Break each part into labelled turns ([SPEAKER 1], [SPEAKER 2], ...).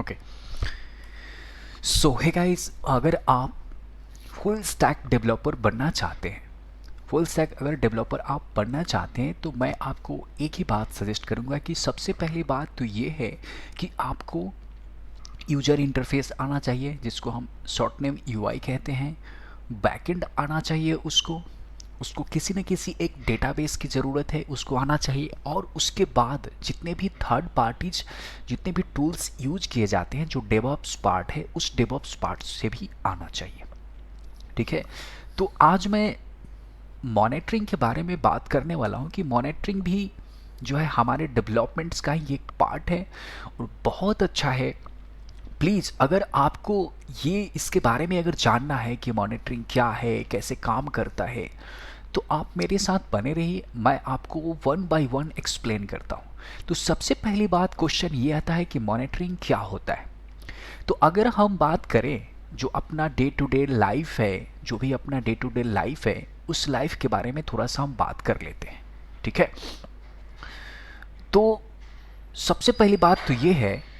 [SPEAKER 1] Okay, सो hey guys, अगर आप full stack developer बनना चाहते हैं, फुल स्टैक अगर डेवलपर आप बनना चाहते हैं, तो मैं आपको एक ही बात सजेस्ट करूंगा कि सबसे पहली बात तो ये है कि आपको यूजर इंटरफेस आना चाहिए, जिसको हम शॉर्ट नेम यूआई कहते हैं। बैकएंड आना चाहिए उसको, उसको किसी न किसी एक डेटाबेस की ज़रूरत है, उसको आना चाहिए। और उसके बाद जितने भी थर्ड पार्टीज, जितने भी टूल्स यूज किए जाते हैं, जो डेवऑप्स पार्ट है, उस डेवऑप्स पार्ट से भी आना चाहिए। ठीक है, तो आज मैं मॉनिटरिंग के बारे में बात करने वाला हूँ कि मॉनिटरिंग भी जो है हमारे डेवलपमेंट्स का ही एक पार्ट है और बहुत अच्छा है। प्लीज़, अगर आपको ये इसके बारे में अगर जानना है कि मॉनिटरिंग क्या है, कैसे काम करता है, तो आप मेरे साथ बने रहिए, मैं आपको वन बाय वन एक्सप्लेन करता हूँ। तो सबसे पहली बात, क्वेश्चन ये आता है कि मॉनिटरिंग क्या होता है। तो अगर हम बात करें जो अपना डे टू डे लाइफ है, जो भी अपना डे टू डे लाइफ है, उस लाइफ के बारे में थोड़ा सा हम बात कर लेते हैं। ठीक है, तो सबसे पहली बात तो ये है,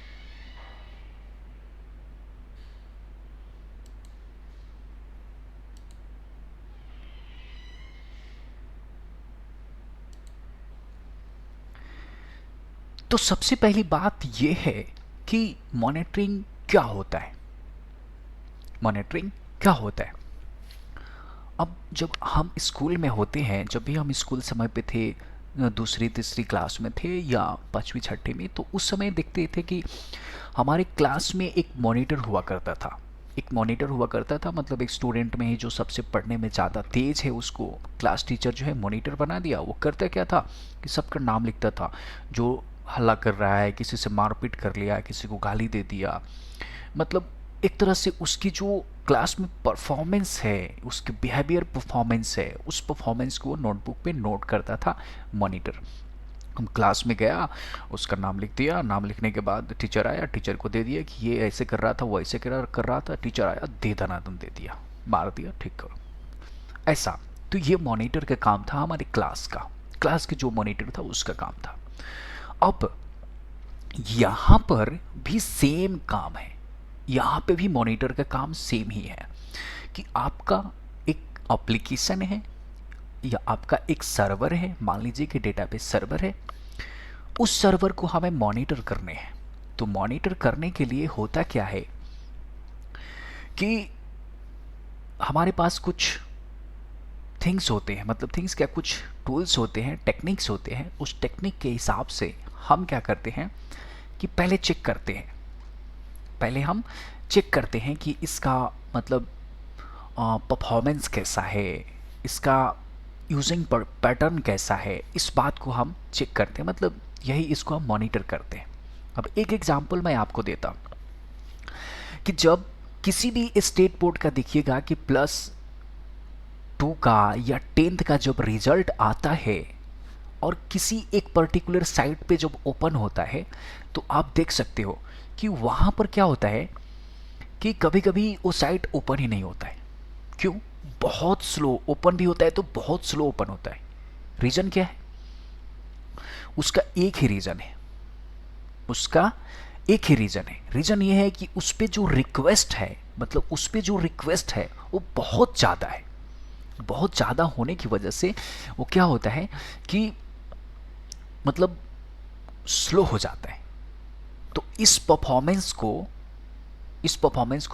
[SPEAKER 1] तो सबसे पहली बात ये है कि मॉनिटरिंग क्या होता है। मॉनिटरिंग क्या होता है? अब जब हम स्कूल में होते हैं, जब भी हम स्कूल समय पे थे, दूसरी तीसरी क्लास में थे या पाँचवीं छठी में, तो उस समय देखते थे कि हमारे क्लास में एक मॉनिटर हुआ करता था। एक मॉनिटर हुआ करता था, मतलब एक स्टूडेंट में ही जो सबसे पढ़ने में ज़्यादा तेज है, उसको क्लास टीचर जो है मॉनिटर बना दिया। वो करता क्या था कि सबका नाम लिखता था, जो हल्ला कर रहा है, किसी से मारपीट कर लिया, किसी को गाली दे दिया, मतलब एक तरह से उसकी जो क्लास में परफॉर्मेंस है, उसके बिहेवियर परफॉर्मेंस है, उस परफॉर्मेंस को वो नोटबुक पे नोट करता था मॉनिटर। हम क्लास में गया, उसका नाम लिख दिया, नाम लिखने के बाद टीचर आया, टीचर को दे दिया कि ये ऐसे कर रहा था, वो ऐसे कर रहा था। टीचर आया, दे दनादन दे दिया, मार दिया, ठीक करो, ऐसा। तो ये मॉनिटर का काम था, हमारे क्लास का, क्लास के जो मॉनिटर था उसका काम था। अब यहाँ पर भी सेम काम है, यहाँ पे भी मॉनिटर का काम सेम ही है कि आपका एक एप्लीकेशन है या आपका एक सर्वर है, मान लीजिए कि डेटाबेस सर्वर है, उस सर्वर को हमें मॉनिटर करने हैं। तो मॉनिटर करने के लिए होता क्या है कि हमारे पास कुछ थिंग्स होते हैं, मतलब थिंग्स क्या, कुछ टूल्स होते हैं, टेक्निक्स होते हैं। उस टेक्निक के हिसाब से हम क्या करते हैं कि पहले चेक करते हैं, पहले हम चेक करते हैं कि इसका मतलब परफॉर्मेंस कैसा है, इसका यूजिंग पैटर्न कैसा है, इस बात को हम चेक करते हैं, मतलब यही इसको हम मॉनिटर करते हैं। अब एक एग्जांपल मैं आपको देता हूँ कि जब किसी भी स्टेट बोर्ड का देखिएगा कि +2 का या 10th का जब रिजल्ट आता है और किसी एक पर्टिकुलर साइट पे जब ओपन होता है, तो आप देख सकते हो कि वहाँ पर क्या होता है कि कभी कभी वो साइट ओपन ही नहीं होता है। क्यों? बहुत स्लो ओपन भी होता है, तो बहुत स्लो ओपन होता है। रीज़न क्या है? उसका एक ही रीज़न है, उसका एक ही रीज़न है। रीज़न ये है कि उस पर जो रिक्वेस्ट है, मतलब उस पर जो रिक्वेस्ट है वो बहुत ज़्यादा है। बहुत ज़्यादा होने की वजह से वो क्या होता है कि मतलब स्लो हो जाता है। तो इस परफॉर्मेंस को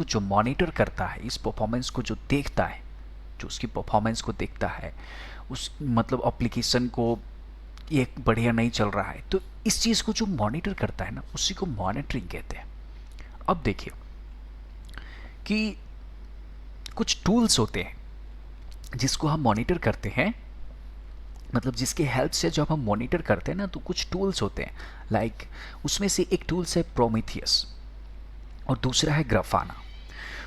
[SPEAKER 1] जो मॉनिटर करता है, इस परफॉर्मेंस को जो देखता है, जो उसकी परफॉर्मेंस को देखता है, उस मतलब एप्लीकेशन को ये बढ़िया नहीं चल रहा है, तो इस चीज़ को जो मॉनिटर करता है ना, उसी को मॉनिटरिंग कहते हैं। अब देखिए कि कुछ टूल्स होते हैं जिसको हम मॉनिटर करते हैं, मतलब जिसके हेल्प से जब हम मॉनिटर करते हैं ना, तो कुछ टूल्स होते हैं। लाइक उसमें से एक टूल्स है प्रोमीथियस और दूसरा है ग्राफाना।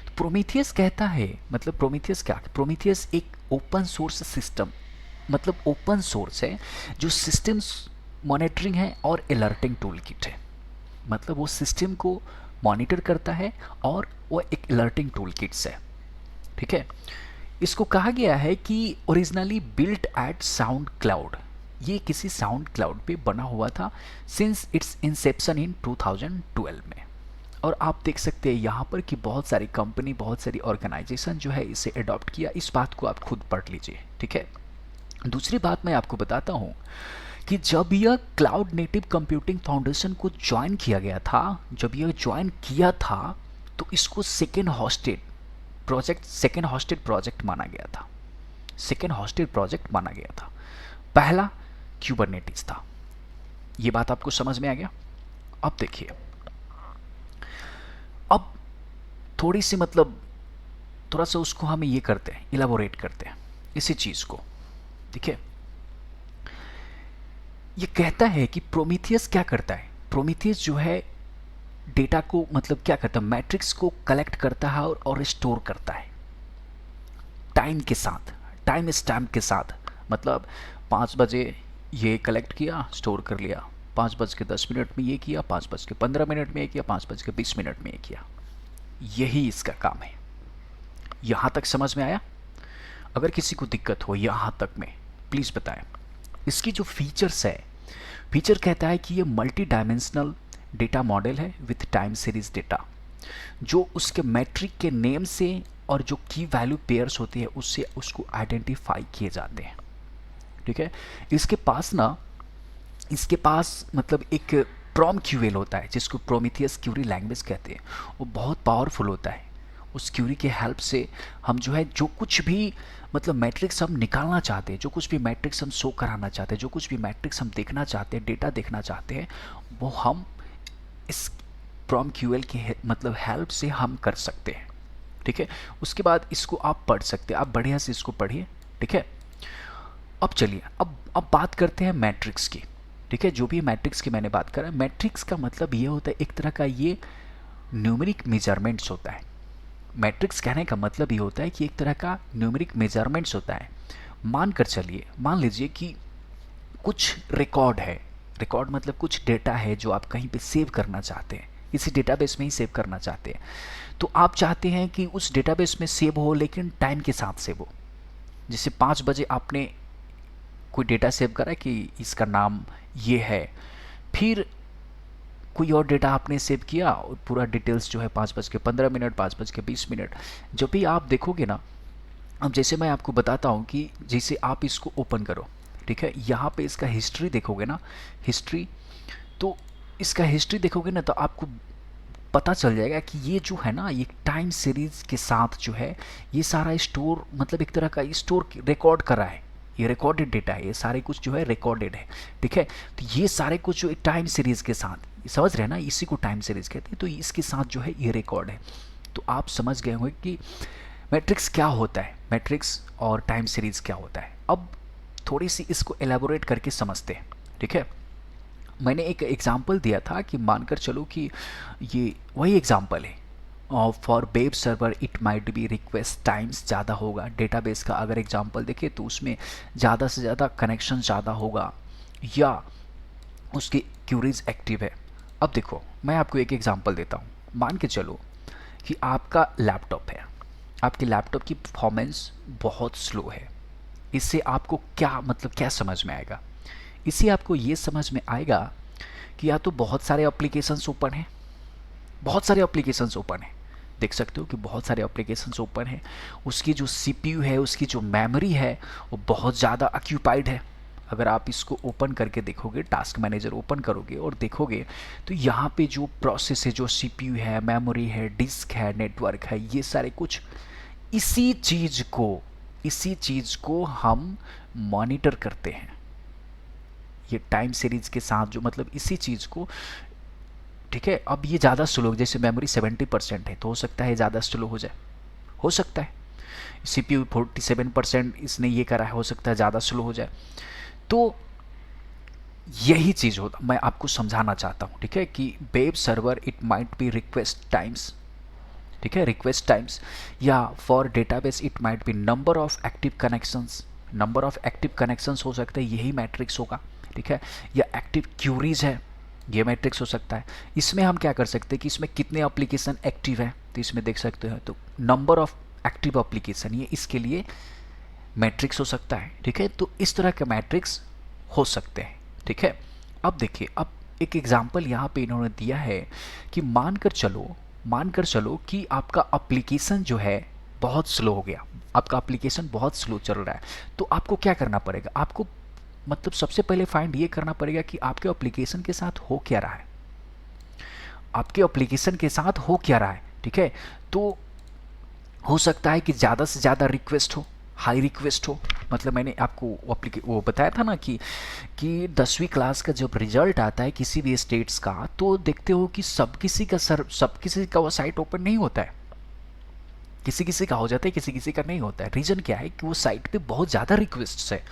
[SPEAKER 1] तो प्रोमीथियस कहता है, मतलब प्रोमीथियस क्या, प्रोमीथियस एक ओपन सोर्स सिस्टम, मतलब ओपन सोर्स है जो सिस्टम्स मॉनिटरिंग है और अलर्टिंग टूल किट है। मतलब वो सिस्टम को मॉनिटर करता है और वो एक अलर्टिंग टूल किट्स है। ठीक है, इसको कहा गया है कि originally built at sound cloud, ये किसी साउंड क्लाउड पे बना हुआ था सिंस इट्स इंसेप्शन इन 2012 में। और आप देख सकते हैं यहाँ पर कि बहुत सारी कंपनी, बहुत सारी ऑर्गेनाइजेशन जो है इसे अडॉप्ट किया। इस बात को आप खुद पढ़ लीजिए, ठीक है। दूसरी बात मैं आपको बताता हूँ कि जब यह क्लाउड नेटिव कंप्यूटिंग फाउंडेशन को ज्वाइन किया गया था, जब यह ज्वाइन किया था, तो इसको सेकेंड हॉस्टेड प्रोजेक्ट माना गया था। सेकेंड हॉस्टेड प्रोजेक्ट माना गया था। पहला क्यूबरनेटिस था। ये बात आपको समझ में आ गया। अब देखिए, अब थोड़ी सी मतलब थोड़ा सा उसको हम ये करते हैं, इलाबोरेट करते हैं इसी चीज़ को, ठीक है। ये कहता है कि प्रोमीथियस क्या करता है। प्रोमीथियस जो है डेटा को मतलब क्या करता है, मैट्रिक्स को कलेक्ट करता है और स्टोर करता है टाइम के साथ, टाइम स्टैम्प के साथ। मतलब 5 बजे ये कलेक्ट किया, स्टोर कर लिया, 5:10 में ये किया, 5:15 में ये किया, 5:20 में ये किया। यही इसका काम है। यहाँ तक समझ में आया? अगर किसी को दिक्कत हो यहाँ तक में प्लीज़ बताएं। इसकी जो फीचर्स है, फीचर कहता है कि ये मल्टी डायमेंशनल डेटा मॉडल है विथ टाइम सीरीज डेटा, जो उसके मैट्रिक के नेम से और जो की वैल्यू पेयर्स होती है उससे उसको आइडेंटिफाई किए जाते हैं, ठीक है। इसके पास मतलब एक प्रॉम क्यूएल होता है जिसको प्रोमीथियस क्यूरी लैंग्वेज कहते हैं। वो बहुत पावरफुल होता है। उस क्यूरी के हेल्प से हम जो है जो कुछ भी मतलब मैट्रिक्स हम निकालना चाहते हैं, जो कुछ भी मैट्रिक्स हम शो कराना चाहते हैं, जो कुछ भी मैट्रिक्स हम देखना चाहते हैं, डेटा देखना चाहते हैं, वो हम इस प्रॉम क्यूएल के मतलब हेल्प से हम कर सकते हैं, ठीक है। उसके बाद इसको आप पढ़ सकते हैं, आप बढ़िया से इसको पढ़िए, ठीक है। अब चलिए, अब बात करते हैं मैट्रिक्स की, ठीक है। जो भी मैट्रिक्स की मैंने बात करा, मैट्रिक्स का मतलब ये होता है एक तरह का ये न्यूमेरिक मेजरमेंट्स होता है। मैट्रिक्स कहने का मतलब ये होता है कि एक तरह का न्यूमेरिक मेजरमेंट्स होता है। मान लीजिए कि कुछ रिकॉर्ड है, रिकॉर्ड मतलब कुछ डेटा है जो आप कहीं पे सेव करना चाहते हैं, किसी डेटाबेस में ही सेव करना चाहते हैं। तो आप चाहते हैं कि उस डेटाबेस में सेव हो लेकिन टाइम के साथ सेव हो। जैसे 5 बजे आपने कोई डेटा सेव करा कि इसका नाम ये है, फिर कोई और डेटा आपने सेव किया और पूरा डिटेल्स जो है 5:15, 5:20, जब भी आप देखोगे ना, अब जैसे मैं आपको बताता हूँ कि जैसे आप इसको ओपन करो, ठीक है, यहाँ पे इसका हिस्ट्री देखोगे ना, हिस्ट्री, तो इसका हिस्ट्री देखोगे ना तो आपको पता चल जाएगा कि ये जो है ना, ये टाइम सीरीज के साथ जो है ये सारा स्टोर मतलब एक तरह का स्टोर रिकॉर्ड करा है। ये रिकॉर्डेड डेटा है, ये सारे कुछ जो है रिकॉर्डेड है, ठीक है। तो ये सारे कुछ जो टाइम सीरीज के साथ, समझ रहे हैं ना, इसी को टाइम सीरीज कहते हैं। तो इसके साथ जो है ये रिकॉर्ड है। तो आप समझ गए होंगे कि मैट्रिक्स क्या होता है, मैट्रिक्स और टाइम सीरीज क्या होता है। अब थोड़ी सी इसको एलेबोरेट करके समझते हैं, ठीक है। मैंने एक एग्जांपल दिया था कि मानकर चलो कि ये वही एग्जांपल है, और for web server it might be request times ज़्यादा होगा। डेटाबेस का अगर एग्जांपल देखें तो उसमें ज़्यादा से ज़्यादा कनेक्शन ज़्यादा होगा या उसकी क्यूरीज एक्टिव है। अब देखो, मैं आपको एक एग्जांपल देता हूँ। मान के चलो कि आपका लैपटॉप है, आपके लैपटॉप की परफॉर्मेंस बहुत स्लो है। इससे आपको क्या मतलब क्या समझ में आएगा? इससे आपको ये समझ में आएगा कि या तो बहुत सारे एप्लीकेशंस ओपन हैं, बहुत सारे एप्लीकेशंस ओपन हैं, देख सकते हो कि बहुत सारे एप्लीकेशंस ओपन हैं। उसकी जो सीपीयू है, उसकी जो मेमोरी है वो बहुत ज़्यादा ऑक्यूपाइड है। अगर आप इसको ओपन करके देखोगे, टास्क मैनेजर ओपन करोगे और देखोगे तो यहाँ पे जो प्रोसेस है, जो सीपीयू है, मेमोरी है, डिस्क है, नेटवर्क है, ये सारे कुछ इसी चीज़ को हम मॉनिटर करते हैं। ये टाइम सीरीज के साथ जो मतलब इसी चीज़ को, ठीक है। अब ये ज़्यादा स्लो, जैसे मेमोरी 70% है तो हो सकता है ज़्यादा स्लो हो जाए, हो सकता है। सीपीयू 47% इसने ये करा है, हो सकता है ज़्यादा स्लो हो जाए। तो यही चीज़ होता, मैं आपको समझाना चाहता हूँ, ठीक है, कि web server it might be request times, ठीक है, रिक्वेस्ट टाइम्स, या for database it might be number of active connections, number of active connections हो सकता है, यही मैट्रिक्स होगा, ठीक है। या एक्टिव क्यूरीज है, ये मैट्रिक्स हो सकता है। इसमें हम क्या कर सकते हैं कि इसमें कितने एप्लीकेशन एक्टिव है, तो इसमें देख सकते हैं, तो नंबर ऑफ एक्टिव एप्लीकेशन, ये इसके लिए मैट्रिक्स हो सकता है, ठीक है। तो इस तरह के मैट्रिक्स हो सकते हैं, ठीक है। अब देखिए, अब एक एग्जाम्पल यहाँ पे इन्होंने दिया है कि मानकर चलो कि आपका एप्लीकेशन जो है बहुत स्लो हो गया, आपका एप्लीकेशन बहुत स्लो चल रहा है। तो आपको क्या करना पड़ेगा, आपको मतलब सबसे पहले फाइंड ये करना पड़ेगा कि आपके एप्लीकेशन के साथ हो क्या रहा है, आपके एप्लीकेशन के साथ हो क्या रहा है। ठीक है, तो हो सकता है कि ज़्यादा से ज़्यादा रिक्वेस्ट हो, हाई रिक्वेस्ट हो। मतलब मैंने आपको वो बताया था ना कि 10वीं क्लास का जब रिजल्ट आता है किसी भी स्टेट्स का, तो देखते हो कि सब किसी का वो साइट ओपन नहीं होता है, किसी किसी का हो जाता है, किसी किसी का नहीं होता है। रीज़न क्या है कि वो साइट पे बहुत ज़्यादा रिक्वेस्ट है,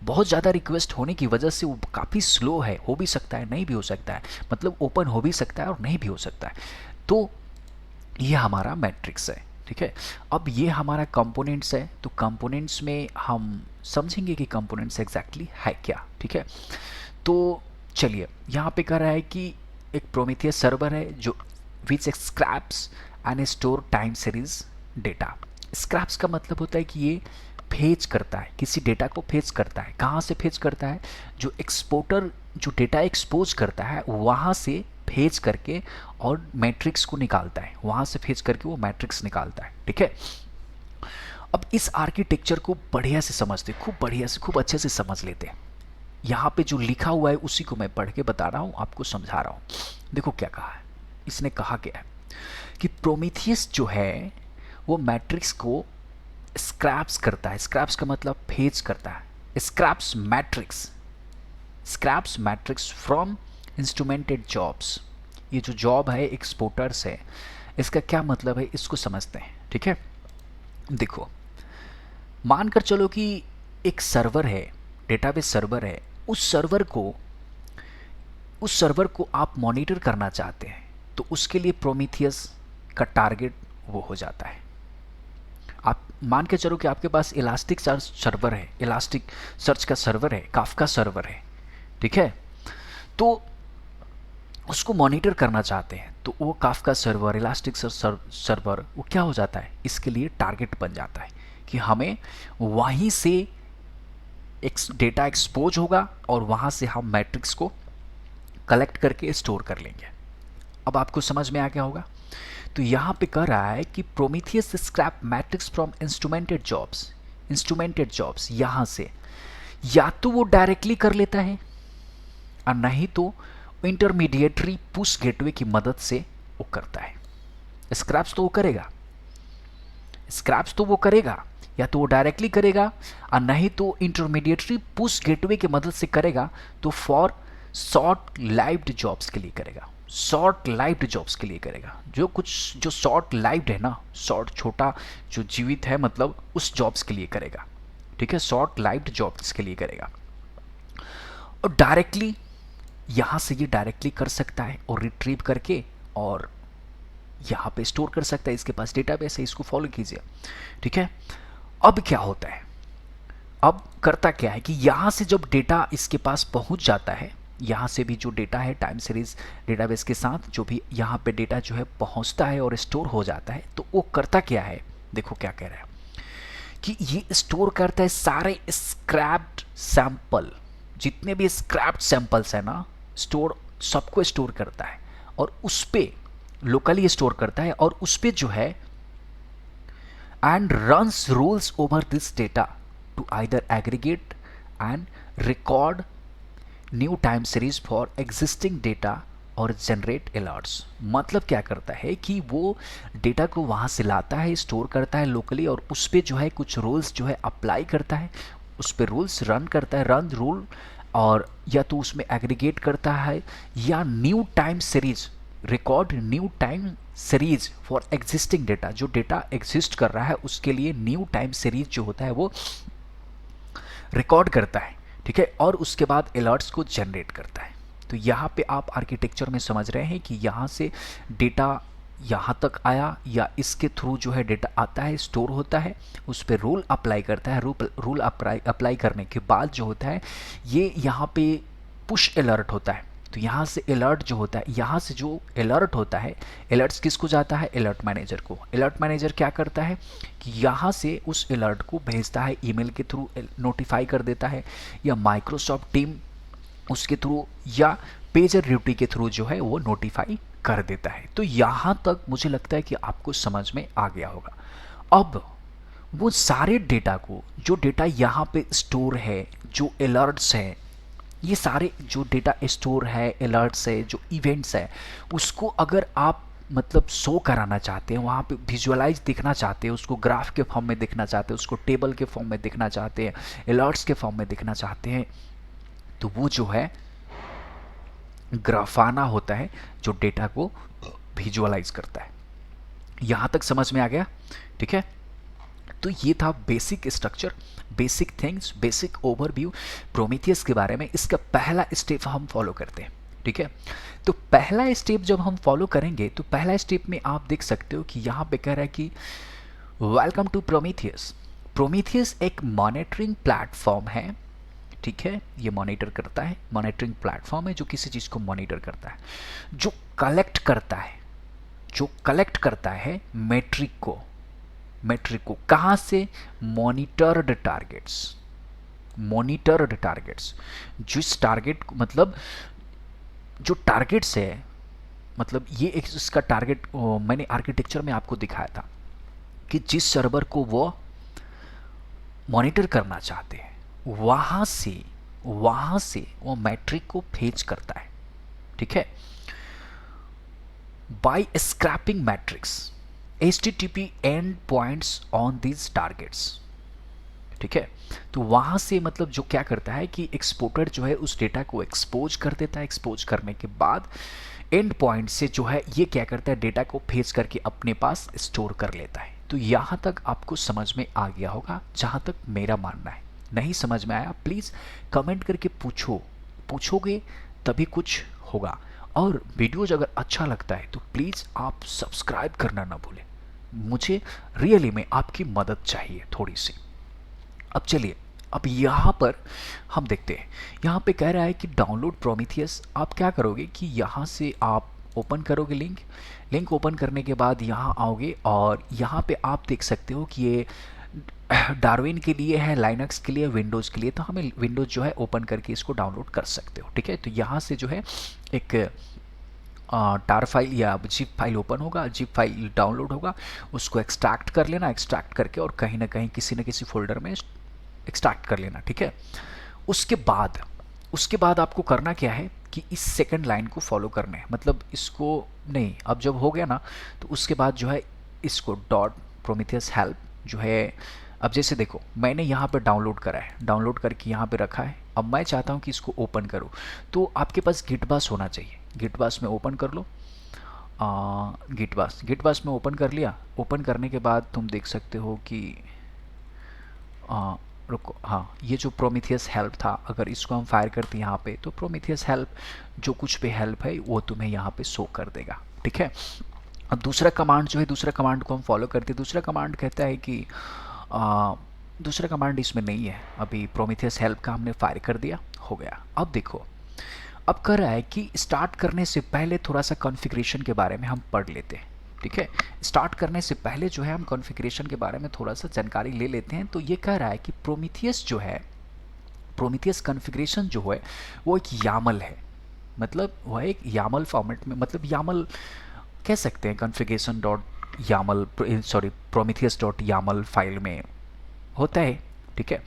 [SPEAKER 1] बहुत ज़्यादा रिक्वेस्ट होने की वजह से वो काफ़ी स्लो है, हो भी सकता है नहीं भी हो सकता है, मतलब ओपन हो भी सकता है और नहीं भी हो सकता है। तो ये हमारा मैट्रिक्स है। ठीक है, अब ये हमारा कंपोनेंट्स है, तो कंपोनेंट्स में हम समझेंगे कि कंपोनेंट्स एग्जैक्टली है क्या। ठीक है, तो चलिए यहाँ पे कह रहा है कि एक प्रोमीथियस सर्वर है जो which scrapes and store time series data. Scrapes का मतलब होता है कि ये फेच करता है, किसी डेटा को फेच करता है। कहाँ से फेच करता है, जो एक्सपोर्टर जो डेटा एक्सपोज करता है वहाँ से फेच करके और मैट्रिक्स को निकालता है, वहाँ से फेच करके वो मैट्रिक्स निकालता है। ठीक है, अब इस आर्किटेक्चर को बढ़िया से समझते, खूब बढ़िया से, खूब अच्छे से समझ लेते हैं। यहाँ पे जो लिखा हुआ है उसी को मैं पढ़ के बता रहा हूँ, आपको समझा रहा हूँ। देखो क्या कहा है, इसने कहा क्या है कि प्रोमीथियस जो है वो मैट्रिक्स को स्क्रैप्स करता है। स्क्रैप्स का मतलब फेच करता है। Scraps matrix from instrumented jobs. ये जो जॉब है एक्सपोर्टर्स है, इसका क्या मतलब है इसको समझते हैं। ठीक है, देखो मानकर चलो कि एक सर्वर है, डेटाबेस सर्वर है, उस सर्वर को आप मॉनिटर करना चाहते हैं, तो उसके लिए प्रोमीथियस का टारगेट वो हो जाता है। आप मान के चलो कि आपके पास इलास्टिक सर्वर है, इलास्टिक सर्च का सर्वर है, काफका सर्वर है। ठीक है, तो उसको मॉनिटर करना चाहते हैं, तो वो काफका सर्वर, इलास्टिक सर्वर वो क्या हो जाता है, इसके लिए टारगेट बन जाता है कि हमें वहीं से डेटा एक्सपोज होगा और वहाँ से हम मैट्रिक्स को कलेक्ट करके स्टोर कर लेंगे। अब आपको समझ में आ गया होगा। तो यहाँ पे कह रहा है कि Prometheus scrap matrix from instrumented jobs यहाँ से या तो वो डायरेक्टली कर लेता है और नहीं तो इंटरमीडिएटरी पुश गेटवे की मदद से वो करता है। स्क्रैप्स तो वो करेगा या तो वो डायरेक्टली करेगा और नहीं तो इंटरमीडिएटरी पुश गेटवे की मदद से करेगा, तो फॉर शॉर्ट लाइव्ड जॉब्स के लिए करेगा। जो शॉर्ट लाइव्ड है ना, शॉर्ट छोटा जो जीवित है, मतलब उस जॉब्स के लिए करेगा। ठीक है, शॉर्ट लाइव्ड जॉब्स के लिए करेगा। और डायरेक्टली यहाँ से ये डायरेक्टली कर सकता है और रिट्रीव करके और यहाँ पे स्टोर कर सकता है। इसके पास डेटाबेस है, इसको फॉलो कीजिए। ठीक है, अब क्या होता है, अब करता क्या है कि यहाँ से जब डेटा इसके पास पहुँच जाता है, यहाँ से भी जो डेटा है टाइम सीरीज डेटाबेस के साथ जो भी यहाँ पे डेटा जो है पहुँचता है और स्टोर हो जाता है, तो वो करता क्या है, देखो क्या कह रहा है कि ये स्टोर करता है सारे स्क्रैप्ड सैंपल, जितने भी स्क्रैप्ड सैंपल्स है ना, सबको स्टोर करता है और उस पे लोकली स्टोर करता है और उस पे जो है and runs rules over this data to either aggregate and record new time series for existing data और जनरेट अलर्ट्स। मतलब क्या करता है कि वो डेटा को वहाँ से लाता है, स्टोर करता है लोकली और उस पर जो है कुछ रूल्स जो है अप्लाई करता है, उस पर रूल्स रन करता है, रन रूल, और या तो उसमें एग्रीगेट करता है या new time series, record new time series for existing data, जो डेटा एग्जिस्ट कर रहा है उसके लिए न्यू टाइम सीरीज जो होता है वो रिकॉर्ड करता है। ठीक है, और उसके बाद अलर्ट्स को जनरेट करता है। तो यहाँ पे आप आर्किटेक्चर में समझ रहे हैं कि यहाँ से डेटा यहाँ तक आया या इसके थ्रू जो है डेटा आता है, स्टोर होता है, उस पर रूल अप्लाई करता है, रूल अप्लाई करने के बाद जो होता है ये यहाँ पे पुश अलर्ट होता है। तो यहाँ से अलर्ट जो होता है, यहाँ से जो अलर्ट होता है, अलर्ट्स किसको जाता है, अलर्ट मैनेजर को। अलर्ट मैनेजर क्या करता है कि यहाँ से उस अलर्ट को भेजता है, ईमेल के थ्रू नोटिफाई कर देता है, या माइक्रोसॉफ्ट टीम उसके थ्रू, या पेजर ड्यूटी के थ्रू जो है वो नोटिफाई कर देता है। तो यहाँ तक मुझे लगता है कि आपको समझ में आ गया होगा। अब वो सारे डेटा को, जो डेटा यहाँ पे स्टोर है, जो अलर्ट्स है, ये सारे जो डेटा स्टोर है, अलर्ट्स है, जो इवेंट्स है, उसको अगर आप मतलब शो कराना चाहते हैं, वहाँ पे विजुअलाइज दिखना चाहते हैं, उसको ग्राफ के फॉर्म में दिखना चाहते हैं, उसको टेबल के फॉर्म में दिखना चाहते हैं, अलर्ट्स के फॉर्म में दिखना चाहते हैं, तो वो जो है ग्राफाना होता है जो डेटा को विजुअलाइज करता है। यहाँ तक समझ में आ गया? ठीक है। तो ये था basic structure, basic things, basic overview Prometheus के बारे में। इसका पहला स्टेप हम फॉलो करते हैं। ठीक है। तो पहला स्टेप जब हम फॉलो करेंगे तो पहला स्टेप में आप देख सकते हो कि यहाँ पे कह रहा है कि वेलकम टू प्रोमीथियस। प्रोमीथियस एक मॉनिटरिंग प्लेटफॉर्म है। ठीक है, ये मॉनिटर करता है, मॉनिटरिंग प्लेटफॉर्म है जो किसी चीज़ को मॉनिटर करता है, जो कलेक्ट करता है, जो कलेक्ट करता है मेट्रिक को कहाँ से? Monitored targets, monitored targets. जिस टारगेट मतलब जो टारगेट्स है, मतलब ये एक इसका टारगेट मैंने आर्किटेक्चर में आपको दिखाया था कि जिस सर्वर को वो मॉनिटर करना चाहते हैं वहाँ से वो मैट्रिक को फेच करता है। ठीक है। By scraping metrics HTTP endpoints on these targets. ठीक है। तो वहाँ से मतलब जो क्या करता है कि एक्सपोर्टर जो है उस डेटा को एक्सपोज कर देता है। एक्सपोज करने के बाद एंड पॉइंट से जो है ये क्या करता है, डेटा को फेच करके अपने पास स्टोर कर लेता है। तो यहाँ तक आपको समझ में आ गया होगा, जहाँ तक मेरा मानना है। नहीं समझ में आया प्लीज़ कमेंट करके पूछोगे तभी कुछ होगा। और वीडियोज अगर अच्छा लगता है तो प्लीज़ आप सब्सक्राइब करना ना भूलें। मुझे रियली में आपकी मदद चाहिए थोड़ी सी। अब चलिए, अब यहाँ पर हम देखते हैं। यहाँ पे कह रहा है कि डाउनलोड प्रोमीथियस। आप क्या करोगे कि यहाँ से आप ओपन करोगे लिंक ओपन करने के बाद यहाँ आओगे और यहाँ पे आप देख सकते हो कि ये डार्विन के लिए है, लाइनक्स के लिए, विंडोज़ के लिए। तो हमें विंडोज़ जो है ओपन करके इसको डाउनलोड कर सकते हो। ठीक है। तो यहाँ से जो है एक टार फाइल या जिप फाइल ओपन होगा, जिप फाइल डाउनलोड होगा, उसको एक्सट्रैक्ट कर लेना। एक्सट्रैक्ट करके और कहीं ना कहीं किसी न किसी फोल्डर में एक्सट्रैक्ट कर लेना। ठीक है। उसके बाद आपको करना क्या है कि इस सेकंड लाइन को फॉलो करना है। मतलब इसको नहीं, अब जब हो गया ना तो उसके बाद जो है इसको डॉट प्रोमीथियस हेल्प जो है, अब जैसे देखो मैंने यहाँ पर डाउनलोड करा है, डाउनलोड करके यहाँ पे रखा है। अब मैं चाहता हूँ कि इसको ओपन करूँ, तो आपके पास गिटबास होना चाहिए। गिटबास में ओपन कर लो। गिटबास में ओपन कर लिया। ओपन करने के बाद तुम देख सकते हो कि रुको, हाँ, ये जो प्रोमीथियस हेल्प था, अगर इसको हम फायर करते हैं यहाँ पे तो प्रोमीथियस हेल्प जो कुछ भी हेल्प है वो तुम्हें यहाँ पे शो कर देगा। ठीक है। अब दूसरा कमांड जो है, दूसरा कमांड को हम फॉलो करते हैं। दूसरा कमांड कहता है कि दूसरा कमांड इसमें नहीं है, अभी प्रोमीथियस हेल्प का हमने फायर कर दिया, हो गया। अब देखो, अब कर रहा है कि स्टार्ट करने से पहले थोड़ा सा कॉन्फ़िगरेशन के बारे में हम पढ़ लेते हैं। ठीक है। स्टार्ट करने से पहले जो है हम कॉन्फ़िगरेशन के बारे में थोड़ा सा जानकारी ले लेते हैं। तो ये कह रहा है कि प्रोमीथियस जो है, प्रोमीथियस कॉन्फ़िगरेशन जो है वो एक यामल है। मतलब वह एक यामल फॉर्मेट में, मतलब यामल कह सकते हैं, configuration dot YAML, sorry Prometheus dot YAML file में होता है। ठीक है।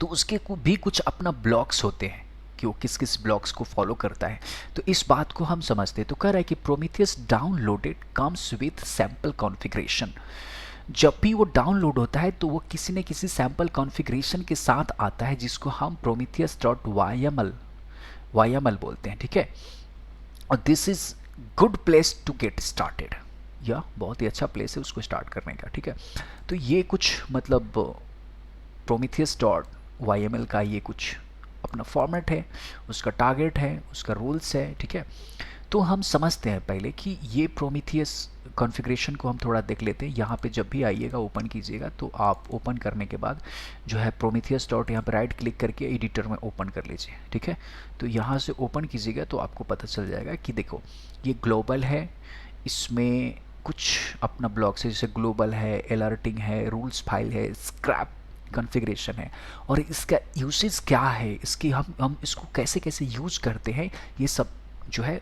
[SPEAKER 1] तो उसके भी कुछ अपना ब्लॉक्स होते हैं कि वो किस किस ब्लॉक्स को फॉलो करता है। तो इस बात को हम समझते हैं। तो कह रहा है कि Prometheus downloaded comes with sample configuration. जब भी वो डाउनलोड होता है तो वो किसी न किसी सैम्पल कॉन्फ़िगरेशन के साथ आता है, जिसको हम प्रोमीथियस डॉट YML बोलते हैं। ठीक है। और this is good place to get started, या बहुत ही अच्छा प्लेस है उसको स्टार्ट करने का। ठीक है। तो ये कुछ मतलब प्रोमीथियस डॉट YML का ये कुछ अपना फॉर्मेट है, उसका टारगेट है, उसका रूल्स है। ठीक है। तो हम समझते हैं पहले कि ये प्रोमीथियस कॉन्फ़िगरेशन को हम थोड़ा देख लेते हैं। यहाँ पे जब भी आइएगा ओपन कीजिएगा तो आप ओपन करने के बाद जो है प्रोमीथियस डॉट यहाँ पर राइट क्लिक करके एडिटर में ओपन कर लीजिए। ठीक है। तो यहाँ से ओपन कीजिएगा तो आपको पता चल जाएगा कि देखो ये ग्लोबल है, इसमें कुछ अपना ब्लॉक्स है, जैसे ग्लोबल है, अलर्टिंग है, रूल्स फाइल है, स्क्रैप कॉन्फ़िगरेशन है और इसका यूसेज क्या है, इसकी हम इसको कैसे कैसे यूज करते हैं, ये सब जो है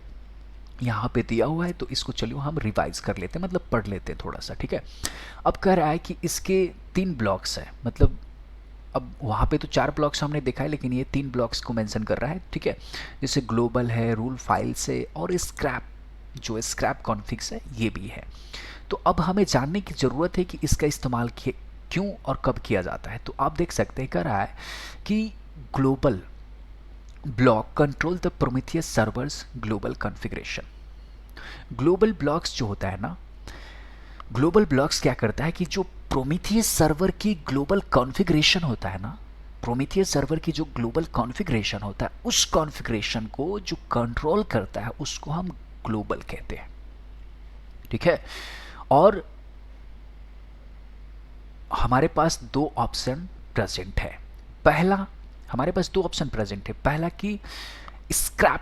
[SPEAKER 1] यहाँ पे दिया हुआ है। तो इसको चलिए हम रिवाइज कर लेते हैं, मतलब पढ़ लेते हैं थोड़ा सा, ठीक है। अब कह रहा है कि इसके 3 ब्लॉक्स हैं, मतलब अब वहाँ पे तो 4 ब्लॉक्स हमने देखा है, लेकिन ये 3 ब्लॉक्स को मेंशन कर रहा है, ठीक है। जैसे ग्लोबल है, रूल फाइल्स है और स्क्रैप, जो स्क्रैप कॉन्फिग्स है ये भी है। तो अब हमें जानने की ज़रूरत है कि इसका इस्तेमाल क्यों और कब किया जाता है। तो आप देख सकते हैं, कह रहा है कि global block control the Prometheus servers global configuration. Global blocks जो होता है ना, ग्लोबल ब्लॉक्स क्या करता है कि जो प्रोमीथियस सर्वर की ग्लोबल कॉन्फ़िगरेशन होता है ना, प्रोमीथियस सर्वर की जो ग्लोबल कॉन्फ़िगरेशन होता है, उस कॉन्फ़िगरेशन को जो कंट्रोल करता है उसको हम ग्लोबल कहते हैं, ठीक है। और हमारे पास 2 ऑप्शन प्रेजेंट है। पहला, हमारे पास 2 ऑप्शन प्रेजेंट है। पहला कि स्क्रैप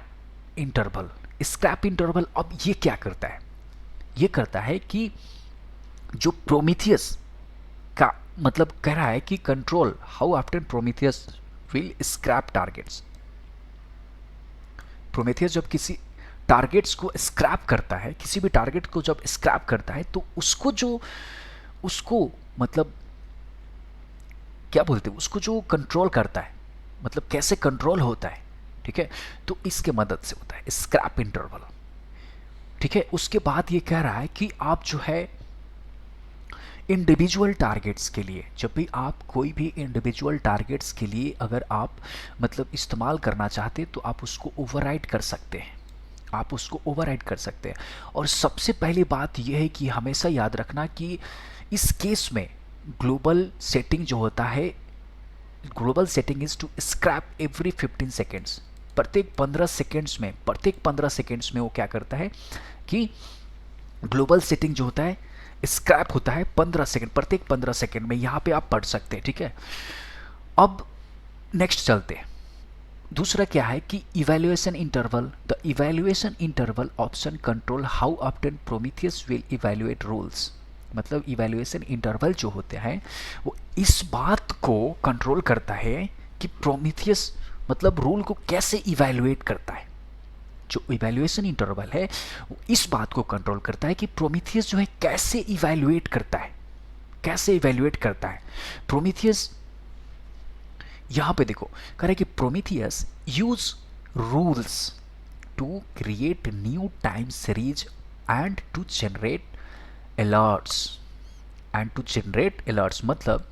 [SPEAKER 1] इंटरवल। स्क्रैप इंटरवल अब ये क्या करता है, ये करता है कि जो प्रोमीथियस का मतलब कह रहा है कि control how often Prometheus will scrap targets. Prometheus जब किसी टारगेट्स को स्क्रैप करता है, किसी भी टारगेट को जब स्क्रैप करता है, तो उसको जो उसको मतलब क्या बोलते हैं, उसको जो कंट्रोल करता है, मतलब कैसे कंट्रोल होता है, ठीक है। तो इसके मदद से होता है स्क्रैप इंटरवल, ठीक है। उसके बाद ये कह रहा है कि आप जो है इंडिविजुअल टारगेट्स के लिए, जब भी आप कोई भी इंडिविजुअल टारगेट्स के लिए अगर आप मतलब इस्तेमाल करना चाहते हैं, तो आप उसको ओवरराइड कर सकते हैं, आप उसको ओवरराइड कर सकते हैं। और सबसे पहली बात यह है कि हमेशा याद रखना कि इस केस में ग्लोबल सेटिंग जो होता है, global setting is to scrape every 15 seconds. प्रत्येक 15 सेकेंड्स में वो क्या करता है कि ग्लोबल सेटिंग जो होता है स्क्रैप होता है 15 सेकेंड, प्रत्येक 15 सेकेंड में। यहाँ पे आप पढ़ सकते हैं, ठीक है। अब नेक्स्ट चलते हैं। दूसरा क्या है कि evaluation interval. The evaluation interval option control how often Prometheus will evaluate rules. मतलब इवैल्यूएशन इंटरवल जो होते हैं वो इस बात को कंट्रोल करता है कि प्रोमीथियस मतलब रूल को कैसे इवैल्यूएट करता है। जो इवैल्यूएशन इंटरवल है वो इस बात को कंट्रोल करता है कि प्रोमीथियस जो है कैसे इवैल्यूएट करता है, कैसे इवैल्यूएट करता है प्रोमीथियस। यहां पे देखो कह रहा है कि Prometheus use rules to create new time series and to generate alerts. मतलब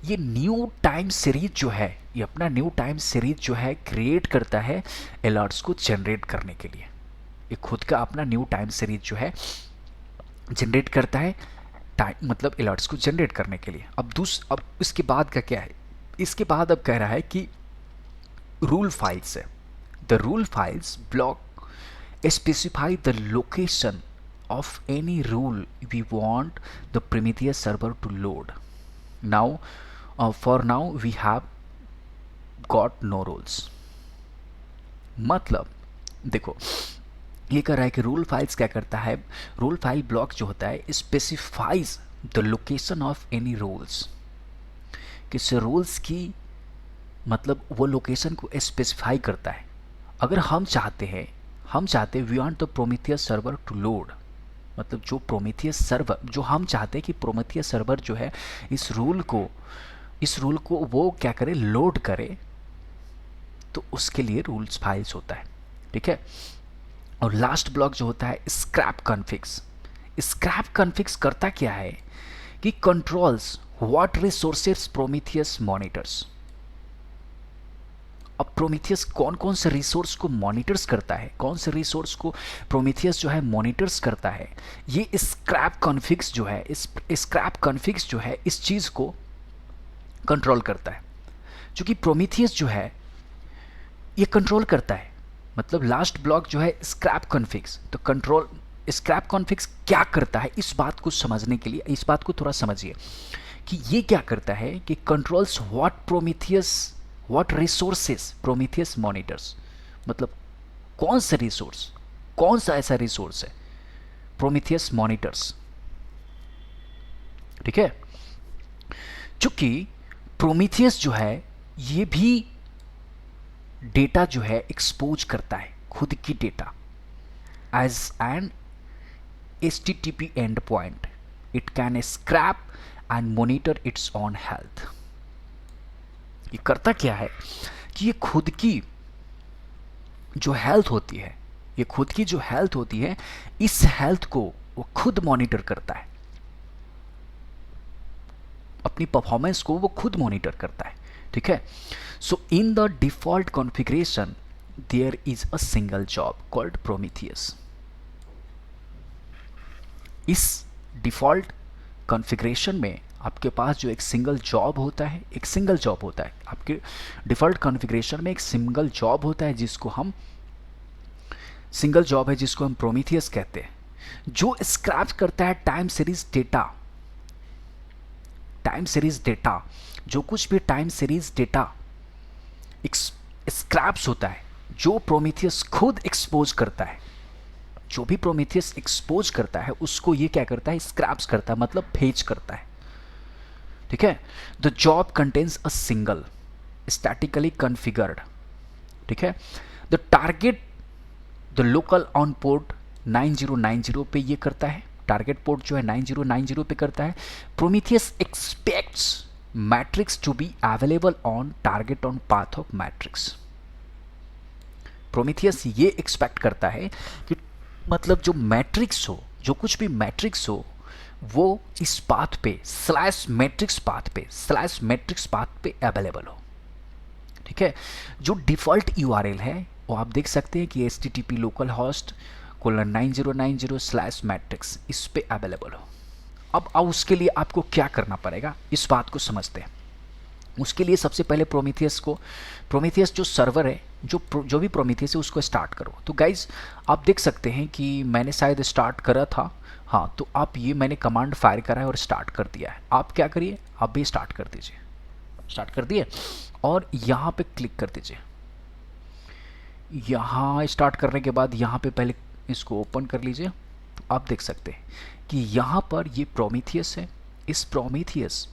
[SPEAKER 1] ये न्यू टाइम सीरीज जो है, ये अपना न्यू टाइम सीरीज जो है क्रिएट करता है अलर्ट्स को जनरेट करने के लिए। ये खुद का अपना न्यू टाइम सीरीज जो है जनरेट करता है टाइम मतलब अलर्ट्स को जनरेट करने के लिए। अब इसके बाद का क्या है, इसके बाद अब कह रहा है कि रूल फाइल्स है। The rule files block specify the location of any rule we want the Prometheus server to load. Now, for now we have got no rules. मतलब देखो ये कर रहा है कि रूल फाइल्स क्या करता है, रूल फाइल ब्लॉक जो होता है specifies the location of any rules. किस रूल्स की मतलब वो लोकेशन को स्पेसिफाई करता है। अगर हम चाहते हैं we want the Prometheus server to load, मतलब जो प्रोमीथियस सर्वर जो हम चाहते हैं कि प्रोमीथियस सर्वर जो है इस रूल को वो क्या करे, लोड करे, तो उसके लिए रूल्स फाइल्स होता है, ठीक है। और लास्ट ब्लॉक जो होता है स्क्रैप कॉन्फिग्स। स्क्रैप कॉन्फिग्स करता क्या है कि controls what resources Prometheus monitors. अब प्रोमीथियस कौन कौन से रिसोर्स को मॉनिटर्स करता है, कौन से रिसोर्स को प्रोमीथियस जो है मॉनिटर्स करता है, ये स्क्रैप कॉन्फिग्स जो है, इस स्क्रैप कॉन्फिग्स जो है इस चीज़ को कंट्रोल करता है। क्योंकि प्रोमीथियस जो है ये कंट्रोल करता है, मतलब लास्ट ब्लॉक जो है स्क्रैप कॉन्फिग्स। तो कंट्रोल स्क्रैप कॉन्फिग्स क्या करता है, इस बात को समझने के लिए इस बात को थोड़ा समझिए कि ये क्या करता है कि controls what resources Prometheus monitors. मतलब कौन सा रिसोर्स, कौन सा ऐसा रिसोर्स है प्रोमीथियस मॉनिटर्स, ठीक है। चूंकि प्रोमीथियस जो है ये भी डेटा जो है एक्सपोज करता है, खुद की data as an HTTP endpoint. It can scrap and monitor its own health. ये करता क्या है कि ये खुद की जो हेल्थ होती है, ये खुद की जो हेल्थ होती है, इस हेल्थ को वो खुद मॉनिटर करता है, अपनी परफॉर्मेंस को वो खुद मॉनिटर करता है, ठीक है। So in the default configuration there is a single job called Prometheus. इस डिफ़ॉल्ट कॉन्फ़िगरेशन में आपके पास जो एक सिंगल जॉब होता है, एक सिंगल जॉब होता है आपके डिफ़ॉल्ट कॉन्फ़िगरेशन में, एक सिंगल जॉब होता है जिसको हम सिंगल जॉब है जिसको हम प्रोमीथियस कहते हैं, जो स्क्रैप करता है time series data. Time series data, जो कुछ भी टाइम सीरीज डेटा स्क्रैप्स होता है, जो प्रोमीथियस खुद एक्सपोज करता है, जो भी प्रोमीथियस एक्सपोज करता है उसको ये क्या करता है, स्क्रैप्स करता है, मतलब फेच करता है, ठीक है। The job contains a single statically configured, ठीक है। The target the local on port 9090 पे ये करता है, टारगेट पोर्ट जो है 9090 पे करता है। Prometheus expects metrics to be available on target on path of metrics. Prometheus ये एक्सपेक्ट करता है कि मतलब जो मैट्रिक्स हो, जो कुछ भी मैट्रिक्स हो, वो इस पाथ पे स्लैश मैट्रिक्स पाथ पे अवेलेबल हो, ठीक है। जो डिफ़ॉल्ट URL है वो आप देख सकते हैं कि HTTP लोकल होस्ट कोलन 9090/मैट्रिक्स इस पे अवेलेबल हो। अब उसके लिए आपको क्या करना पड़ेगा, इस बात को समझते हैं। उसके लिए सबसे पहले प्रोमीथियस जो सर्वर है, जो भी प्रोमीथियस है उसको स्टार्ट करो। तो गाइज आप देख सकते हैं कि मैंने शायद स्टार्ट करा था, हाँ, तो आप ये मैंने कमांड फायर करा है और स्टार्ट कर दिया है। आप क्या करिए, आप भी स्टार्ट कर दीजिए, स्टार्ट कर दिए और यहाँ पे क्लिक कर दीजिए। यहाँ स्टार्ट करने के बाद यहाँ पे पहले इसको ओपन कर लीजिए। तो आप देख सकते हैं कि यहाँ पर ये प्रोमीथियस है। इस प्रोमीथियस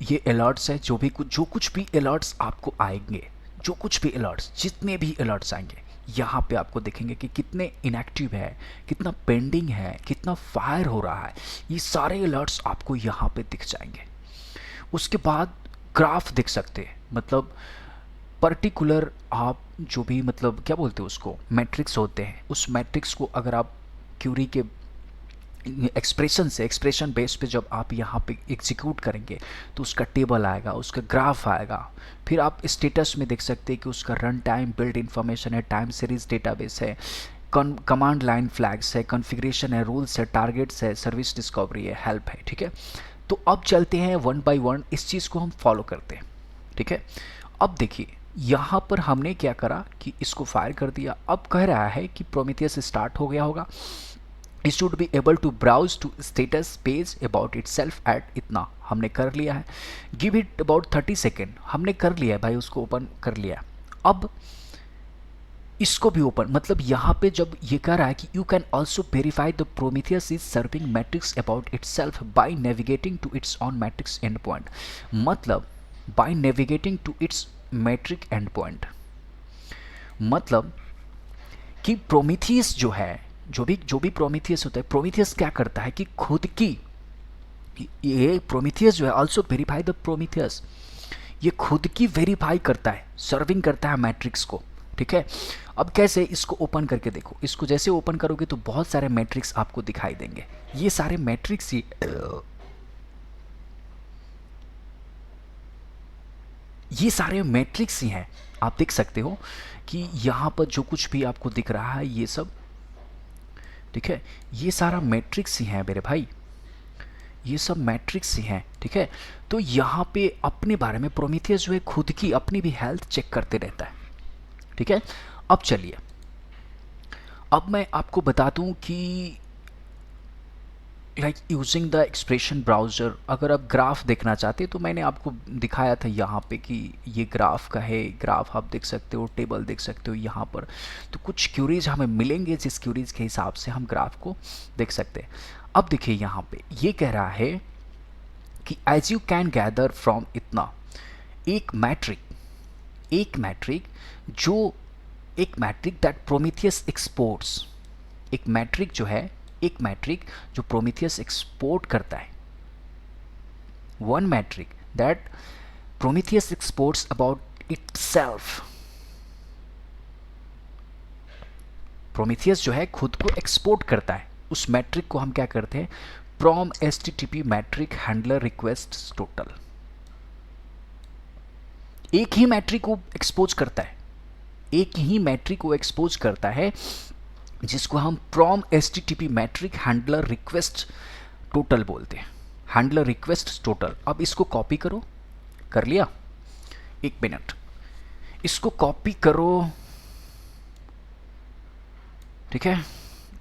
[SPEAKER 1] ये अलर्ट्स है, जो कुछ भी अलर्ट्स आपको आएंगे, जो कुछ भी अलर्ट्स, जितने भी अलर्ट्स आएंगे यहाँ पे आपको देखेंगे कि कितने इनएक्टिव है, कितना पेंडिंग है, कितना फायर हो रहा है, ये सारे अलर्ट्स आपको यहाँ पे दिख जाएंगे। उसके बाद ग्राफ देख सकते हैं, मतलब पर्टिकुलर आप जो भी मतलब क्या बोलते हैं उसको, मैट्रिक्स होते हैं, उस मैट्रिक्स को अगर आप क्यूरी के एक्सप्रेशन बेस पे जब आप यहाँ पे एग्जीक्यूट करेंगे तो उसका टेबल आएगा, उसका ग्राफ आएगा। फिर आप स्टेटस में देख सकते हैं कि उसका रन टाइम, बिल्ड इन्फॉर्मेशन है, टाइम सीरीज डेटाबेस है, कमांड लाइन फ्लैग्स है, कॉन्फ़िगरेशन है, रूल्स है, टारगेट्स है, सर्विस डिस्कवरी है, हेल्प है, ठीक है। तो अब चलते हैं वन बाय वन, इस चीज़ को हम फॉलो करते हैं, ठीक है। अब देखिए यहाँ पर हमने क्या करा कि इसको फायर कर दिया। अब कह रहा है कि प्रोमीथियस स्टार्ट हो गया होगा, it should be able to browse to status page about itself at इतना हमने कर लिया है। give it about 30 सेकेंड, हमने कर लिया है भाई, उसको ओपन कर लिया। अब इसको भी ओपन, मतलब यहाँ पे जब ये कह रहा है कि you can also verify the Prometheus is serving metrics about itself by navigating to its own metrics endpoint, मतलब by navigating to its metric endpoint, मतलब कि प्रोमीथियस जो है, जो भी प्रोमीथियस होता है, प्रोमीथियस क्या करता है कि खुद की, ये प्रोमीथियस जो है ऑल्सो वेरीफाई द प्रोमीथियस, ये खुद की वेरीफाई करता है, सर्विंग करता है मैट्रिक्स को, ठीक है। अब कैसे, इसको ओपन करके देखो, इसको जैसे ओपन करोगे तो बहुत सारे मैट्रिक्स आपको दिखाई देंगे। ये सारे मैट्रिक्स ही हैं। आप देख सकते हो कि यहाँ पर जो कुछ भी आपको दिख रहा है ये सब, ठीक है, ये सारा मैट्रिक्स ही है मेरे भाई, ये सब मैट्रिक्स ही हैं, ठीक है। तो यहाँ पे अपने बारे में प्रोमीथियस जो है खुद की अपनी भी हेल्थ चेक करते रहता है, ठीक है। अब चलिए, अब मैं आपको बता दूं कि like using the expression browser, अगर आप ग्राफ देखना चाहते हैं तो मैंने आपको दिखाया था यहाँ पे कि ये ग्राफ का है, ग्राफ आप देख सकते हो, टेबल देख सकते हो यहाँ पर। तो कुछ क्यूरीज हमें मिलेंगे जिस क्यूरीज के हिसाब से हम ग्राफ को देख सकते हैं। अब देखिए यहाँ पे ये कह रहा है कि as you can gather from इतना एक मैट्रिक जो एक मैट्रिक दैट प्रोमीथियस एक्सपोर्ट्स, एक मैट्रिक जो प्रोमीथियस एक्सपोर्ट करता है, one metric that Prometheus exports about itself. Prometheus जो है खुद को एक्सपोर्ट करता है, उस मैट्रिक को हम क्या करते हैं, from HTTP metric handler request total. एक ही मैट्रिक को एक्सपोज करता है, एक ही मैट्रिक को एक्सपोज करता है जिसको हम from HTTP metric handler request total बोलते हैं, हैंडलर रिक्वेस्ट टोटल। अब इसको कॉपी करो, कर लिया, एक मिनट, इसको कॉपी करो, ठीक है,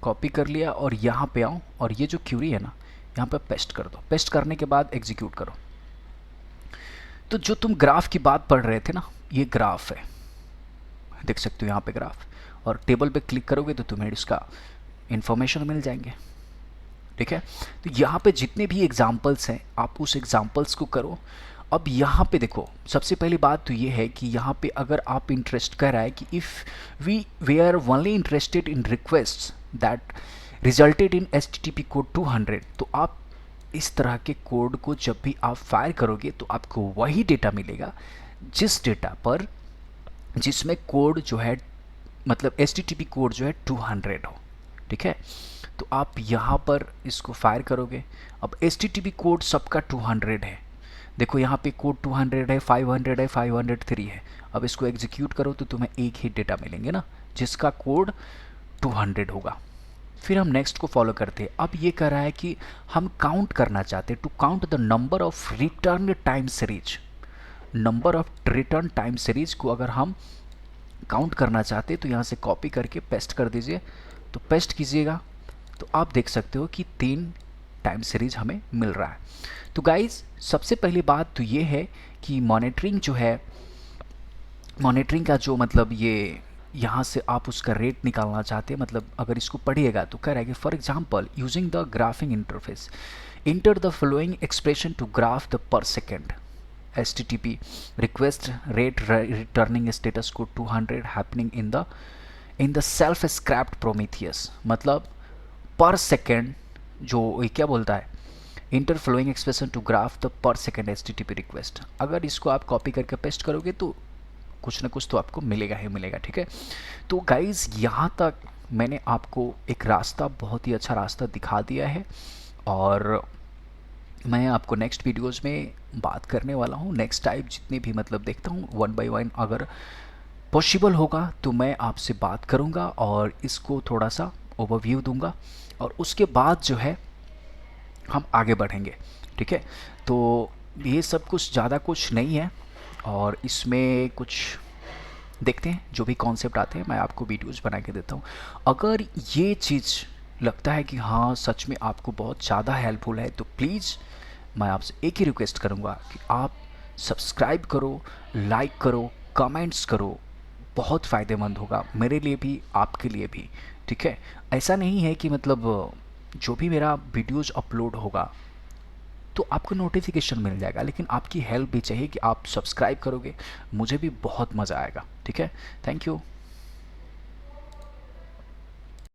[SPEAKER 1] कॉपी कर लिया और यहाँ पे आओ और ये जो क्यूरी है ना यहाँ पे पेस्ट कर दो। पेस्ट करने के बाद एग्जीक्यूट करो। तो जो तुम ग्राफ की बात पढ़ रहे थे ना, ये ग्राफ है, देख सकते हो यहाँ पे ग्राफ, और टेबल पे क्लिक करोगे तो तुम्हें इसका इंफॉर्मेशन मिल जाएंगे, ठीक है। तो यहाँ पे जितने भी एग्जाम्पल्स हैं आप उस एग्जाम्पल्स को करो। अब यहाँ पे देखो, सबसे पहली बात तो ये है कि यहाँ पे अगर आप इंटरेस्ट कर रहा है कि if we are only interested in request that resulted in HTTP code 200, तो आप इस तरह के कोड को जब भी आप फायर करोगे तो आपको वही डेटा मिलेगा जिस डेटा पर, जिसमें कोड जो है मतलब एचटीटीपी कोड जो है 200 हो, ठीक है। तो आप यहाँ पर इसको फायर करोगे। अब एचटीटीपी कोड सबका 200 है, देखो यहाँ पे कोड 200 है, 500 है, 503 है। अब इसको एग्जीक्यूट करो तो तुम्हें एक ही डेटा मिलेंगे ना जिसका कोड 200 होगा। फिर हम नेक्स्ट को फॉलो करते हैं। अब ये कह रहा है कि हम काउंट करना चाहते हैं, to count the number of return time series. Number of return time series को अगर हम काउंट करना चाहते हैं तो यहाँ से कॉपी करके पेस्ट कर दीजिए। तो पेस्ट कीजिएगा तो आप देख सकते हो कि 3 टाइम सीरीज हमें मिल रहा है। तो गाइज सबसे पहली बात तो ये है कि मॉनिटरिंग जो है, मॉनिटरिंग का जो मतलब ये यहाँ से आप उसका रेट निकालना चाहते हैं, मतलब अगर इसको पढ़िएगा तो कह रहा है कि for example using the graphing interface enter the following expression to graph the per second HTTP request rate returning status code 200 happening in the self scraped Prometheus. मतलब पर सेकेंड जो ये क्या बोलता है, enter following expression to graph the per second HTTP request. अगर इसको आप copy करके पेस्ट करोगे तो कुछ ना कुछ तो आपको मिलेगा ही मिलेगा, ठीक है। तो गाइज़ यहाँ तक मैंने आपको एक रास्ता, बहुत ही अच्छा रास्ता दिखा दिया है, और मैं आपको नेक्स्ट वीडियोज़ में बात करने वाला हूँ। नेक्स्ट टाइप जितने भी मतलब देखता हूँ 1 by 1, अगर पॉसिबल होगा तो मैं आपसे बात करूँगा और इसको थोड़ा सा ओवरव्यू दूंगा, और उसके बाद जो है हम आगे बढ़ेंगे, ठीक है। तो ये सब कुछ ज़्यादा कुछ नहीं है, और इसमें कुछ देखते हैं जो भी कॉन्सेप्ट आते हैं मैं आपको वीडियोज़ बना के देता हूँ। अगर ये चीज़ लगता है कि हाँ सच में आपको बहुत ज़्यादा हेल्पफुल है तो प्लीज़ मैं आपसे एक ही रिक्वेस्ट करूँगा कि आप सब्सक्राइब करो, लाइक करो, कमेंट्स करो, बहुत फ़ायदेमंद होगा मेरे लिए भी, आपके लिए भी, ठीक है। ऐसा नहीं है कि मतलब जो भी मेरा वीडियोज़ अपलोड होगा तो आपको नोटिफिकेशन मिल जाएगा, लेकिन आपकी हेल्प भी चाहिए कि आप सब्सक्राइब करोगे, मुझे भी बहुत मज़ा आएगा, ठीक है। Thank you.